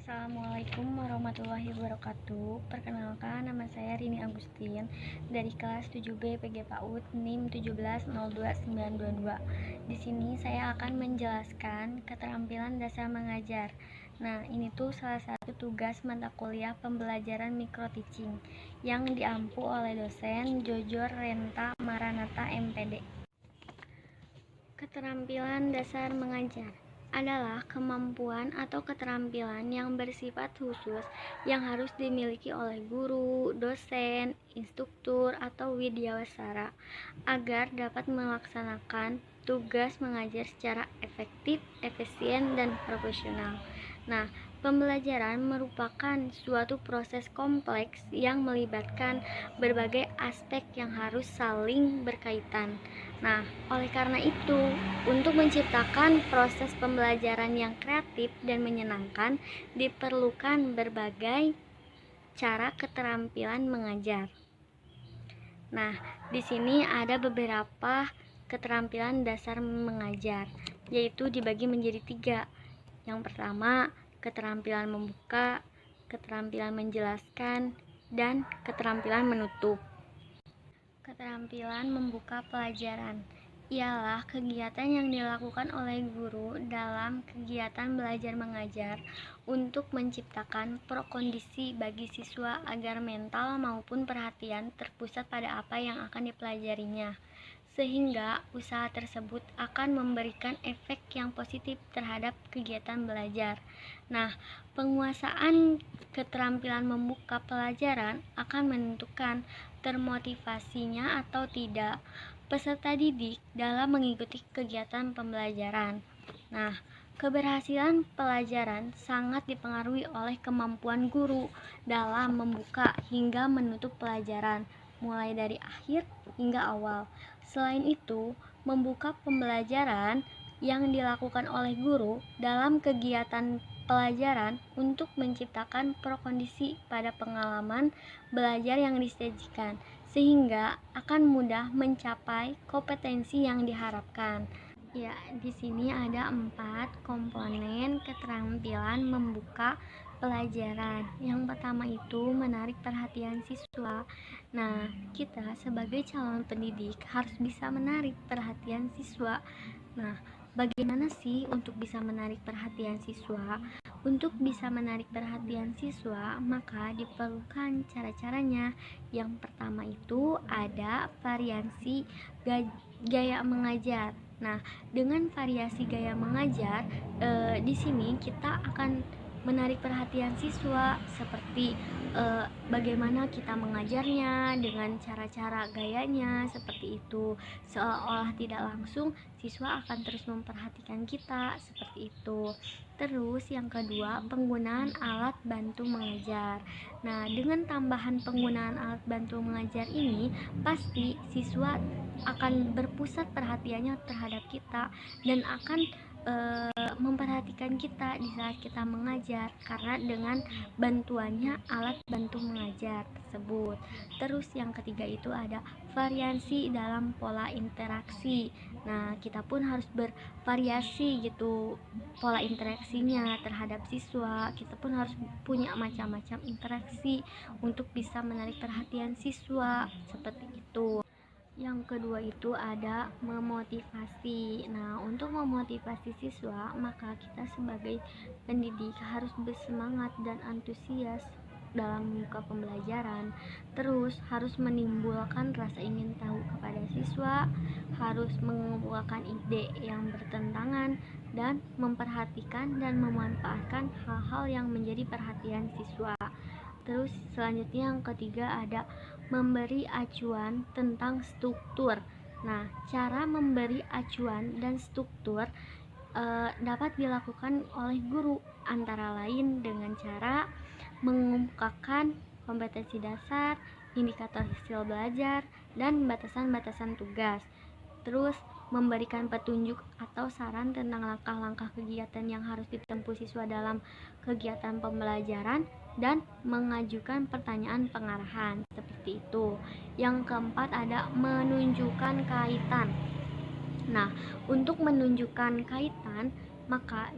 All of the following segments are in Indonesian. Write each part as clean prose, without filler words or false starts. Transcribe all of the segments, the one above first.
Assalamualaikum warahmatullahi wabarakatuh. Perkenalkan, nama saya Rini Agustin dari kelas 7B PG PAUD NIM 1702922. Di sini saya akan menjelaskan keterampilan dasar mengajar. Nah, ini tuh salah satu tugas mata kuliah pembelajaran micro teaching yang diampu oleh dosen Jojor Renta Maranata MPD. Keterampilan dasar mengajar adalah kemampuan atau keterampilan yang bersifat khusus yang harus dimiliki oleh guru, dosen, instruktur, atau widyawasara agar dapat melaksanakan tugas mengajar secara efektif, efisien, dan profesional. Nah, pembelajaran merupakan suatu proses kompleks yang melibatkan berbagai aspek yang harus saling berkaitan. Nah, oleh karena itu, untuk menciptakan proses pembelajaran yang kreatif dan menyenangkan, diperlukan berbagai cara keterampilan mengajar. Nah, di sini ada beberapa keterampilan dasar mengajar, yaitu dibagi menjadi 3. Yang pertama, keterampilan membuka, keterampilan menjelaskan, dan keterampilan menutup. Keterampilan membuka pelajaran ialah kegiatan yang dilakukan oleh guru dalam kegiatan belajar mengajar untuk menciptakan prakondisi bagi siswa agar mental maupun perhatian terpusat pada apa yang akan dipelajarinya, sehingga usaha tersebut akan memberikan efek yang positif terhadap kegiatan belajar. Nah, penguasaan keterampilan membuka pelajaran akan menentukan termotivasinya atau tidak peserta didik dalam mengikuti kegiatan pembelajaran. Nah, keberhasilan pelajaran sangat dipengaruhi oleh kemampuan guru dalam membuka hingga menutup pelajaran, mulai dari akhir hingga awal. Selain itu, membuka pembelajaran yang dilakukan oleh guru dalam kegiatan pelajaran untuk menciptakan prakondisi pada pengalaman belajar yang disajikan, sehingga akan mudah mencapai kompetensi yang diharapkan. Ya, di sini ada 4 komponen keterampilan membuka pelajaran. Yang pertama itu menarik perhatian siswa. Nah, kita sebagai calon pendidik harus bisa menarik perhatian siswa. Nah, bagaimana sih untuk bisa menarik perhatian siswa? Untuk bisa menarik perhatian siswa, maka diperlukan cara-caranya. Yang pertama itu ada variasi gaya mengajar. Nah, dengan variasi gaya mengajar, di sini kita akan menarik perhatian siswa seperti bagaimana kita mengajarnya dengan cara-cara gayanya seperti itu. Seolah tidak langsung siswa akan terus memperhatikan kita seperti itu. Terus yang kedua, penggunaan alat bantu mengajar. Nah, dengan tambahan penggunaan alat bantu mengajar ini, pasti siswa akan berpusat perhatiannya terhadap kita dan akan memperhatikan kita di saat kita mengajar karena dengan bantuannya alat bantu mengajar tersebut. Terus yang ketiga itu ada variasi dalam pola interaksi. Nah, kita pun harus bervariasi gitu pola interaksinya terhadap siswa. Kita pun harus punya macam-macam interaksi untuk bisa menarik perhatian siswa seperti itu. Yang kedua itu ada memotivasi. Nah, untuk memotivasi siswa, maka kita sebagai pendidik harus bersemangat dan antusias dalam membuka pembelajaran. Terus harus menimbulkan rasa ingin tahu kepada siswa, harus mengumpulkan ide yang bertentangan, dan memperhatikan dan memanfaatkan hal-hal yang menjadi perhatian siswa. Terus selanjutnya yang ketiga ada memberi acuan tentang struktur. Nah, cara memberi acuan dan struktur dapat dilakukan oleh guru antara lain dengan cara mengemukakan kompetensi dasar, indikator hasil belajar, dan batasan-batasan tugas. Terus memberikan petunjuk atau saran tentang langkah-langkah kegiatan yang harus ditempuh siswa dalam kegiatan pembelajaran dan mengajukan pertanyaan pengarahan seperti itu. Yang keempat ada menunjukkan kaitan. Nah, untuk menunjukkan kaitan, maka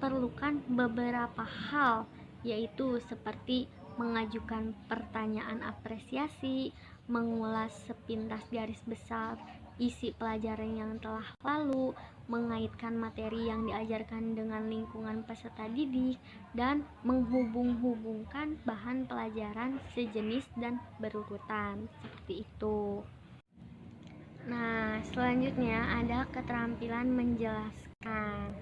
diperlukan beberapa hal, yaitu seperti mengajukan pertanyaan apresiasi, mengulas sepintas garis besar isi pelajaran yang telah lalu, mengaitkan materi yang diajarkan dengan lingkungan peserta didik, dan menghubung-hubungkan bahan pelajaran sejenis dan berurutan. Seperti itu. Nah, selanjutnya ada keterampilan menjelaskan.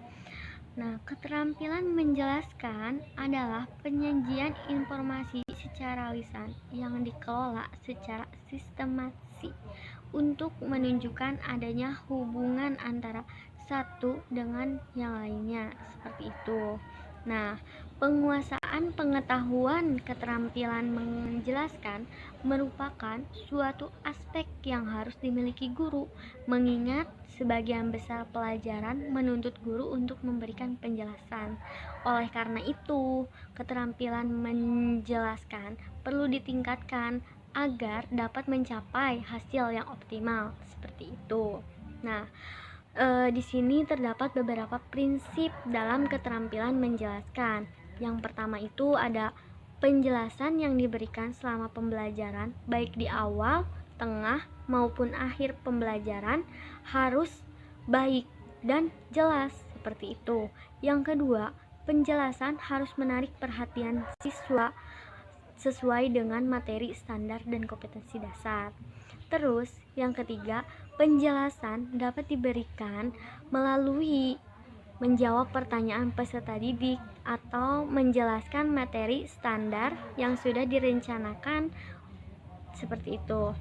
Nah, keterampilan menjelaskan adalah penyajian informasi secara lisan yang dikelola secara sistematis untuk menunjukkan adanya hubungan antara satu dengan yang lainnya, seperti itu. Nah, penguasaan pengetahuan keterampilan menjelaskan merupakan suatu aspek yang harus dimiliki guru, mengingat sebagian besar pelajaran menuntut guru untuk memberikan penjelasan. Oleh karena itu, keterampilan menjelaskan perlu ditingkatkan agar dapat mencapai hasil yang optimal, seperti itu. Nah, di sini terdapat beberapa prinsip dalam keterampilan menjelaskan. Yang pertama itu ada penjelasan yang diberikan selama pembelajaran, baik di awal, tengah, maupun akhir pembelajaran harus baik dan jelas, seperti itu. Yang kedua, penjelasan harus menarik perhatian siswa sesuai dengan materi standar dan kompetensi dasar. Terus, yang ketiga, penjelasan dapat diberikan melalui menjawab pertanyaan peserta didik atau menjelaskan materi standar yang sudah direncanakan, seperti itu.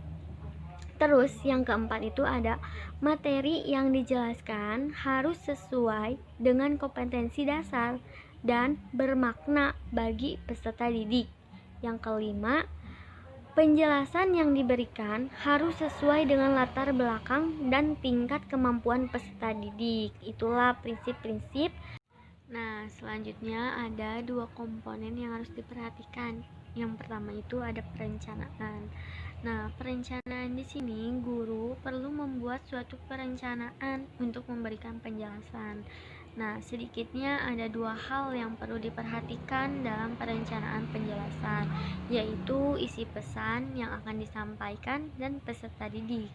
Terus, yang keempat itu ada materi yang dijelaskan harus sesuai dengan kompetensi dasar dan bermakna bagi peserta didik. Yang kelima, penjelasan yang diberikan harus sesuai dengan latar belakang dan tingkat kemampuan peserta didik. Itulah prinsip-prinsip. Nah, selanjutnya ada dua komponen yang harus diperhatikan. Yang pertama itu ada perencanaan. Nah, perencanaan di sini guru perlu membuat suatu perencanaan untuk memberikan penjelasan. Nah, sedikitnya ada dua hal yang perlu diperhatikan dalam perencanaan penjelasan, yaitu isi pesan yang akan disampaikan dan peserta didik.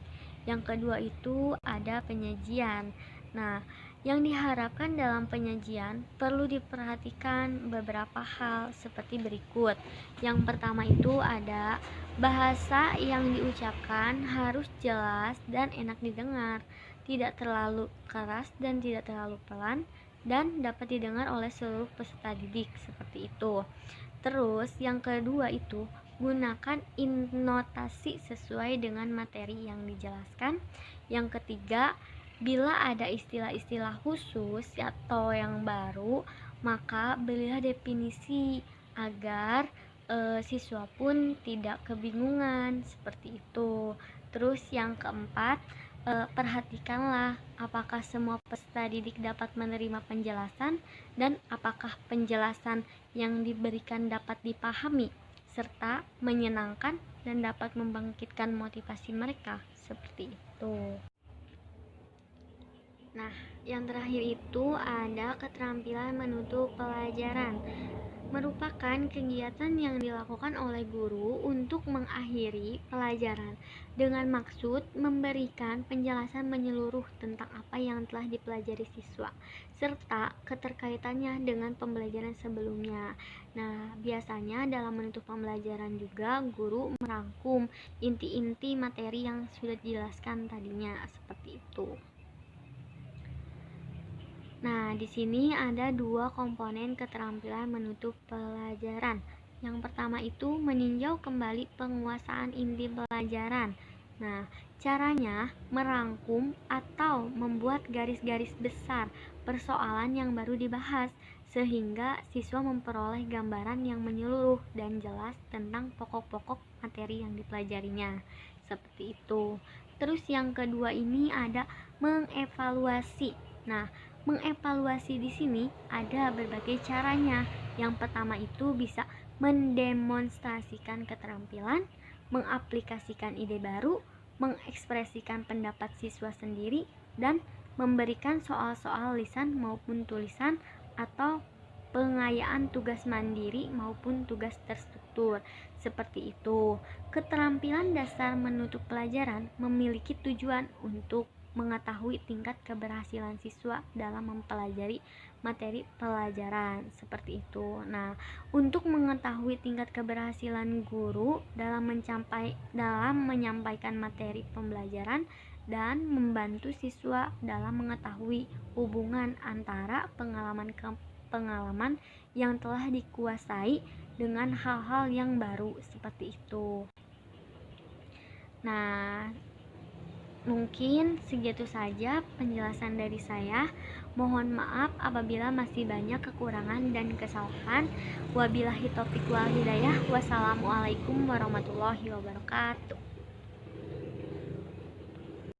Yang kedua itu ada penyajian. Nah, yang diharapkan dalam penyajian perlu diperhatikan beberapa hal seperti berikut. Yang pertama itu ada bahasa yang diucapkan harus jelas dan enak didengar, tidak terlalu keras dan tidak terlalu pelan, dan dapat didengar oleh seluruh peserta didik, seperti itu. Terus yang kedua itu gunakan notasi sesuai dengan materi yang dijelaskan. Yang ketiga, bila ada istilah-istilah khusus atau yang baru, maka berilah definisi agar siswa pun tidak kebingungan, seperti itu. Terus yang keempat, perhatikanlah apakah semua peserta didik dapat menerima penjelasan dan apakah penjelasan yang diberikan dapat dipahami serta menyenangkan dan dapat membangkitkan motivasi mereka, seperti itu. Nah, yang terakhir itu ada keterampilan menutup pelajaran. Merupakan kegiatan yang dilakukan oleh guru untuk mengakhiri pelajaran dengan maksud memberikan penjelasan menyeluruh tentang apa yang telah dipelajari siswa serta keterkaitannya dengan pembelajaran sebelumnya. Nah, biasanya dalam menutup pembelajaran juga guru merangkum inti-inti materi yang sudah dijelaskan tadinya, seperti itu. Nah, di sini ada dua komponen keterampilan menutup pelajaran. Yang pertama itu meninjau kembali penguasaan inti pelajaran. Nah, caranya merangkum atau membuat garis-garis besar persoalan yang baru dibahas sehingga siswa memperoleh gambaran yang menyeluruh dan jelas tentang pokok-pokok materi yang dipelajarinya. Seperti itu. Terus yang kedua ini ada mengevaluasi. Nah, mengevaluasi di sini ada berbagai caranya. Yang pertama itu bisa mendemonstrasikan keterampilan, mengaplikasikan ide baru, mengekspresikan pendapat siswa sendiri, dan memberikan soal-soal lisan maupun tulisan atau pengayaan tugas mandiri maupun tugas terstruktur. Seperti itu. Keterampilan dasar menutup pelajaran memiliki tujuan untuk mengetahui tingkat keberhasilan siswa dalam mempelajari materi pelajaran. Seperti itu. Nah, untuk mengetahui tingkat keberhasilan guru dalam menyampaikan materi pembelajaran dan membantu siswa dalam mengetahui hubungan antara pengalaman yang telah dikuasai dengan hal-hal yang baru, seperti itu. Nah, mungkin segitu saja penjelasan dari saya. Mohon maaf apabila masih banyak kekurangan dan kesalahan. Wabillahi taufiq wal hidayah. Wassalamualaikum warahmatullahi wabarakatuh.